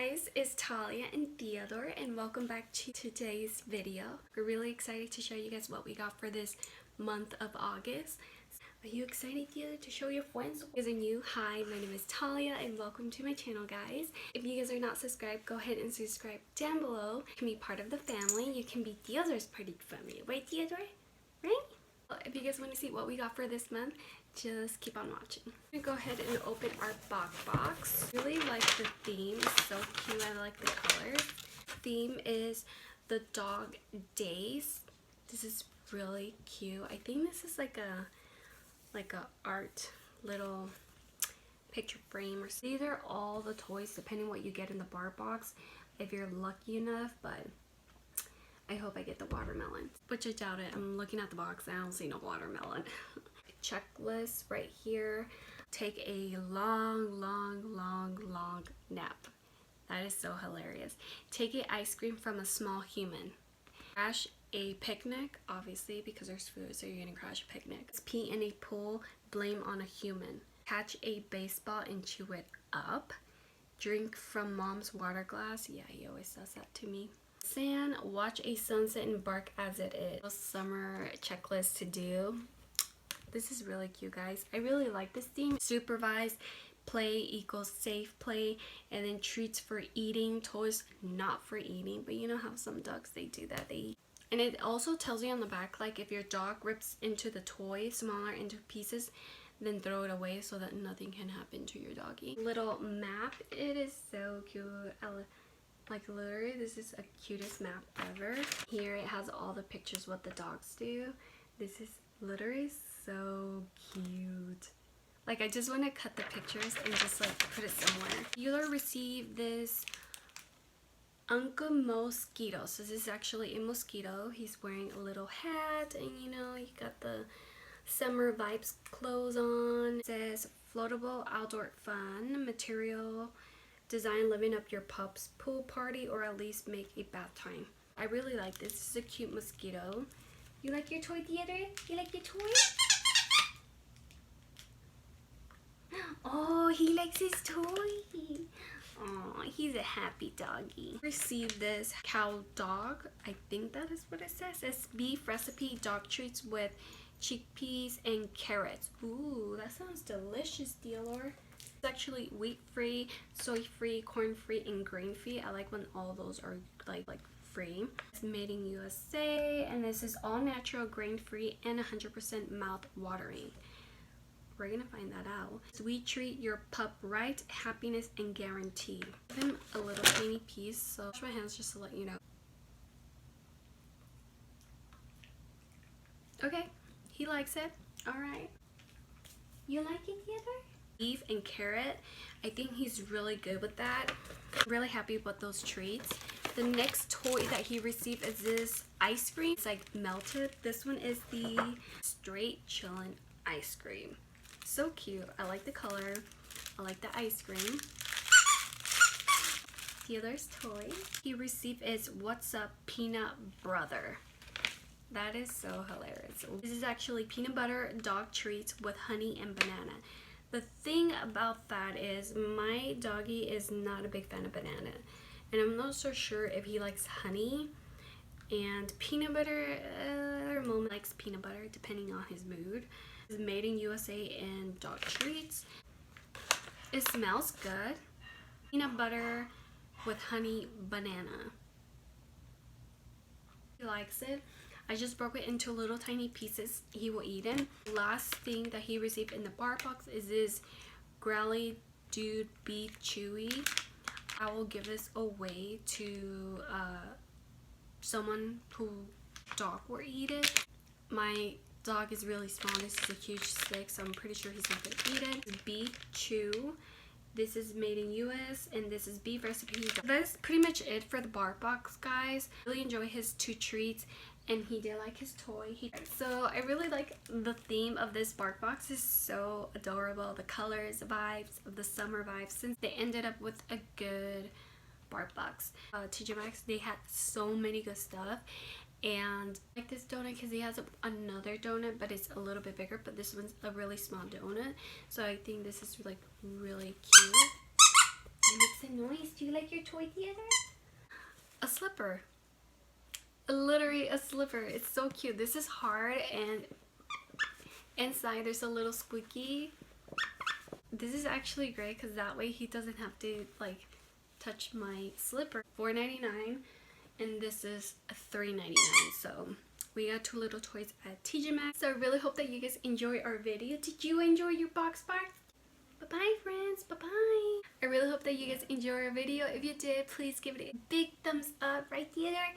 guys, it's Talia and Theodore, and welcome back to today's video. We're really excited to show you guys what we got for this month of August. Are you excited, Theodore, to show your friends? If you're new, hi, my name is Talia and welcome to my channel, guys. If you guys are not subscribed, go ahead and subscribe down below. You can be part of the family. You can be Theodore's pretty family, right, Theodore? Right? If you guys want to see what we got for this month, just keep on watching. I'm gonna go ahead and open our Barkbox. Really like the theme. It's so cute. I like the colors. Theme is the dog days. This is really cute. I think this is like a art little picture frame. Or these are all the toys depending what you get in the Barkbox if you're lucky enough, but I hope I get the watermelon, which I doubt it. I'm looking at the box and I don't see no watermelon. Checklist right here. Take a long nap. That is so hilarious. Take an ice cream from a small human. Crash a picnic, obviously because there's food, so you're gonna crash a picnic. Pee in a pool, blame on a human. Catch a baseball and chew it up. Drink from mom's water glass. Yeah, he always does that to me. Sand, watch a sunset and bark as it is. Summer checklist to do. This is really cute, guys. I really like this theme. Supervise, play equals safe play, and then treats for eating, toys not for eating. But you know how some dogs, they do that, they eat. And it also tells you on the back, like if your dog rips into the toy smaller into pieces, then throw it away so that nothing can happen to your doggy. Little map. It is so cute. Like literally, this is the cutest map ever. Here it has all the pictures what the dogs do. This is literally so cute. Like I just want to cut the pictures and just like put it somewhere. You'll receive this Uncle Mosquito. So this is actually a mosquito. He's wearing a little hat and you know, he got the summer vibes clothes on. It says floatable outdoor fun material. Design living up your pup's pool party or at least make a bath time. I really like this. This is a cute mosquito. You like your toy, Theodore? You like your toy? Oh, he likes his toy. Oh, he's a happy doggy. Receive this cow dog. I think that is what it says. It's beef recipe dog treats with chickpeas and carrots. Ooh, that sounds delicious, Theodore. It's actually wheat-free, soy-free, corn-free, and grain-free. I like when all those are like free. It's made in USA, and this is all natural, grain-free, and 100% mouth-watering. We're gonna find that out. We treat your pup right, happiness, and guarantee. Give him a little tiny piece, so wash my hands just to let you know. Okay, he likes it. All right. You like it, Theodore? Beef and carrot. I think he's really good with that. I'm really happy with those treats. The next toy that he received is this ice cream. It's like melted. This one is the straight chillin' ice cream. So cute. I like the color. I like the ice cream. Theodore's toy he received is What's Up Peanut Brother. That is so hilarious. This is actually peanut butter dog treats with honey and banana. The thing about that is my doggy is not a big fan of banana. And I'm not so sure if he likes honey and peanut butter. Mom likes peanut butter depending on his mood. It's made in USA and dog treats. It smells good. Peanut butter with honey banana. He likes it. I just broke it into little tiny pieces he will eat in. Last thing that he received in the Barkbox is this Growly Dude Be Chewy. I will give this away to someone who dog will eat it. My dog is really small. This is a huge stick, so I'm pretty sure he's not going to eat it. Beef Chew. This is made in US and this is beef recipe. That's pretty much it for the Barkbox, guys. Really enjoy his two treats and he did like his toy. So I really like the theme of this Barkbox. Is so adorable. The colors, the vibes of the summer vibes, since they ended up with a good Barkbox. TJ Maxx, they had so many good stuff. And I like this donut because he has another donut, but it's a little bit bigger, but this one's a really small donut, so I think this is like really cute. It makes a noise. Do you like your toy theater? A slipper. Literally a slipper. It's so cute. This is hard and inside there's a little squeaky. This is actually great because that way he doesn't have to like touch my slipper. $4.99 and this is $3.99. So we got 2 little toys at TJ Maxx. So I really hope that you guys enjoy our video. Did you enjoy your box? Bye-bye, friends. Bye-bye. I really hope that you guys enjoy our video. If you did, please give it a big thumbs up right there.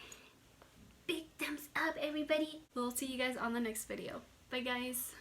Big thumbs up, everybody. We'll see you guys on the next video. Bye, guys.